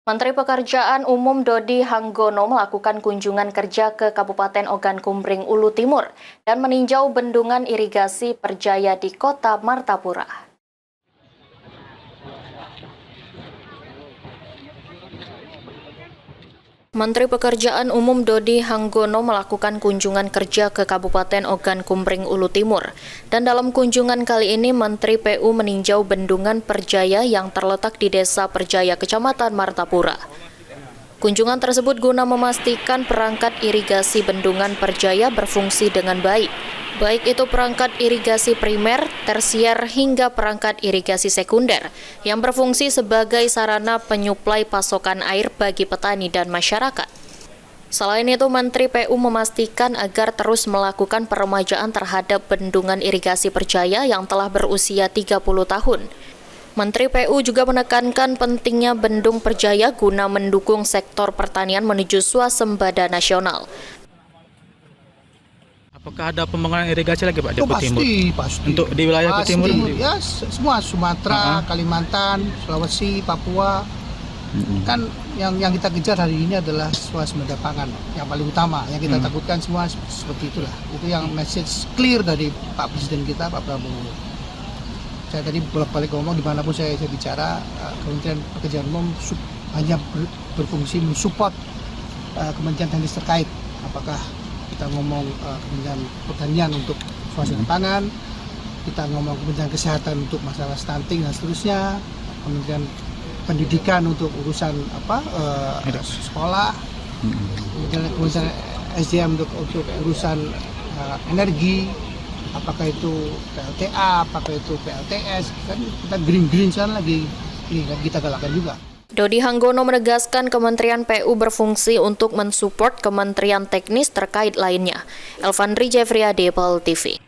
Menteri Pekerjaan Umum Dodi Hanggono melakukan kunjungan kerja ke Kabupaten Ogan Kumbring, Ulu Timur dan meninjau bendungan irigasi Perjaya di Kota Martapura. Menteri Pekerjaan Umum Dodi Hanggono melakukan kunjungan kerja ke Kabupaten Ogan Kumbring, Ulu Timur. Dan dalam kunjungan kali ini, Menteri PU meninjau bendungan Perjaya yang terletak di Desa Perjaya, Kecamatan Martapura. Kunjungan tersebut guna memastikan perangkat irigasi bendungan Perjaya berfungsi dengan baik. Baik itu perangkat irigasi primer, tersier, hingga perangkat irigasi sekunder yang berfungsi sebagai sarana penyuplai pasokan air bagi petani dan masyarakat. Selain itu, Menteri PU memastikan agar terus melakukan peremajaan terhadap bendungan irigasi Perjaya yang telah berusia 30 tahun. Menteri PU juga menekankan pentingnya bendung Perjaya guna mendukung sektor pertanian menuju swasembada nasional. Apakah ada pembangunan irigasi lagi Pak di Kuala Timur? Pasti. Untuk di wilayah Kuala Timur? Ya, semua Sumatera, Kalimantan, Sulawesi, Papua. Kan yang kita kejar hari ini adalah swasembada pangan yang paling utama. Yang kita takutkan semua seperti itulah. Itu yang message clear dari Pak Presiden kita, Pak Prabowo. Saya tadi bolak-balik ngomong dimanapun saya bicara, Kementerian Pekerjaan Umum hanya berfungsi mensupport kementerian teknis terkait. Apakah kita ngomong Kementerian Pertanian untuk swasembada pangan, kita ngomong Kementerian Kesehatan untuk masalah stunting dan seterusnya, Kementerian Pendidikan untuk urusan sekolah, Kementerian SDM untuk urusan energi, apakah itu PLTA, apakah itu PLTS, kan kita green sana lagi ini kan kita galakkan juga. Dodi Hanggono menegaskan Kementerian PU berfungsi untuk mensupport kementerian teknis terkait lainnya. Elvandri Jeffriyade, POL TV.